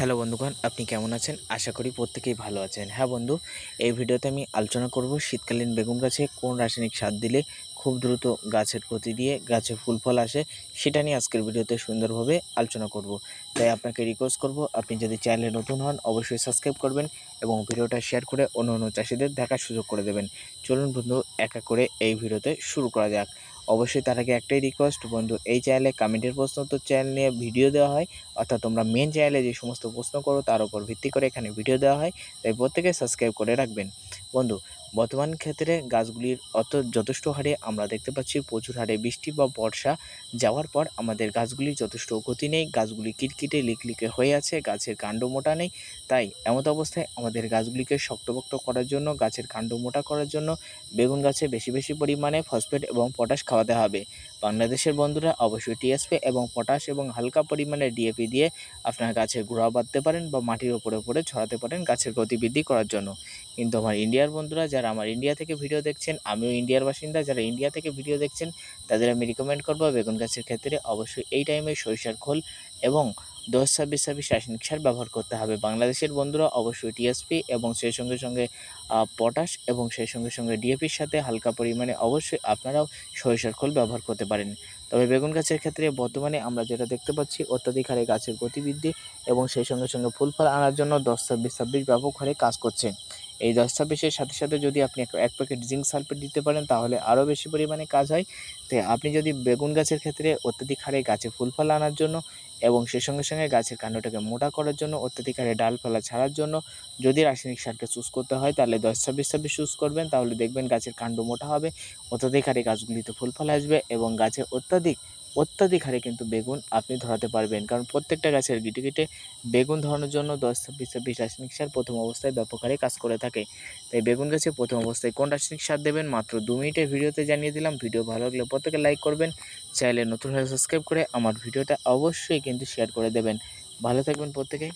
Hello বন্ধুগণ, আপনি কেমন আছেন? আশা করি প্রত্যেকেই ভালো আছেন। হ্যাঁ বন্ধু, এই ভিডিওতে আমি আলোচনা করব শীতকালীন বেগুন গাছে কোন রাসায়নিক সার দিলে খুব দ্রুত গাছের গতি দিয়ে গাছে ফুল ফল আসে, সেটা নিয়ে আজকের ভিডিওতে সুন্দরভাবে আলোচনা করব। তাই আপনাকে রিকোয়েস্ট করব, আপনি যদি চ্যানেলে নতুন হন অবশ্যই সাবস্ক্রাইব করবেন এবং ভিডিওটা শেয়ার করে অন্য চাষিদের দেখার সুযোগ করে দেবেন। চলুন বন্ধু, এক এক করে এই ভিডিওতে শুরু করা যাক। অবশ্যই তার আগে একটাই রিকোয়েস্ট বন্ধু, এই চ্যানেলে কমেন্টের প্রশ্ন উত্তর চ্যানেল নিয়ে ভিডিও দেওয়া হয়, অর্থাৎ তোমরা মেন চ্যানেলে যে সমস্ত প্রশ্ন করো তার উপর ভিত্তি করে এখানে ভিডিও দেওয়া হয়, তাই প্রত্যেকে সাবস্ক্রাইব করে রাখবেন। বন্ধু, বর্তমান ক্ষেত্রে গাছগুলির যথেষ্ট হারে আমরা দেখতে পাচ্ছি প্রচুর হারে বৃষ্টি বা বর্ষা যাওয়ার পর আমাদের গাছগুলির যথেষ্ট গতি নেই, গাছগুলি কিটকিটে লিকলিকে হয়ে আছে, গাছের কাণ্ড মোটা নেই। তাই এমত অবস্থায় আমাদের গাছগুলিকে শক্তপোক্ত করার জন্য, গাছের কাণ্ড মোটা করার জন্য বেগুন গাছে বেশি বেশি পরিমাণে ফসফেট এবং পটাশ খাওয়াতে হবে। বাংলাদেশের বন্ধুরা অবশ্যই টিএসপি এবং পটাশ এবং হালকা পরিমাণে ডিএপি দিয়ে আপনার গাছের গোড়া বাঁধতে পারেন বা মাটির ওপরে ছড়াতে পারেন গাছের গতিবৃদ্ধি করার জন্য। কিন্তু আমার ইন্ডিয়ার বন্ধুরা, যারা আমার ইন্ডিয়া থেকে ভিডিও দেখছেন, আমিও ইন্ডিয়ার বাসিন্দা, যারা ইন্ডিয়া থেকে ভিডিও দেখছেন তাদের আমি রিকমেন্ড করবো বেগুন গাছের ক্ষেত্রে অবশ্যই এই টাইমে সরিষার খোল এবং 10-26-26 রাসায়নিক সার ব্যবহার করতে হবে। বাংলাদেশের বন্ধুরা অবশ্যই টিএসপি এবং সেই সঙ্গে সঙ্গে পটাশ এবং সেই সঙ্গে সঙ্গে ডিএপির সাথে হালকা পরিমাণে অবশ্যই আপনারাও সরিষার খোল ব্যবহার করতে পারেন। তবে বেগুন গাছের ক্ষেত্রে বর্তমানে আমরা যেটা দেখতে পাচ্ছি, অত্যাধিক হারে গাছের গতিবৃদ্ধি এবং সেই সঙ্গে সঙ্গে ফুল ফল আনার জন্য 10-26-26 ব্যাপক হারে কাজ করছে। এই 10-26-এর সাথে সাথে যদি আপনি এক প্যাকেট জিঙ্ক সালফেট দিতে পারেন তাহলে আরও বেশি পরিমাণে কাজ হয়। তো আপনি যদি বেগুন গাছের ক্ষেত্রে অত্যাধিক হারে গাছে ফুল ফল আনার জন্য এবং সেই সঙ্গে সঙ্গে গাছের কাণ্ডটাকে মোটা করার জন্য, অত্যাধিক হারে ডালপালা ছাড়ার জন্য যদি রাসায়নিক সারটা চুজ করতে হয় তাহলে 10-26-26 চুজ করবেন, তাহলে দেখবেন গাছের কাণ্ড মোটা হবে, অত্যাধিক হারে গাছগুলিতে ফুল ফল আসবে এবং গাছে অত্যাধিক হারে কিন্তু বেগুন আপনি ধরাতে পারবেন। কারণ প্রত্যেকটা গাছের গিটে গিটে বেগুন ধরানোর জন্য 10-26-26 রাসায়নিক সার প্রথম অবস্থায় ব্যাপক হারে কাজ করে থাকে। তাই বেগুন গাছে প্রথম অবস্থায় কোন রাসায়নিক সার দেবেন মাত্র 2 মিনিটের ভিডিওতে জানিয়ে দিলাম। ভিডিও ভালো লাগলে প্রত্যেকে লাইক করবেন, চ্যানেলে নতুন হয়ে সাবস্ক্রাইব করে আমার ভিডিওটা অবশ্যই কিন্তু শেয়ার করে দেবেন। ভালো থাকবেন প্রত্যেকে।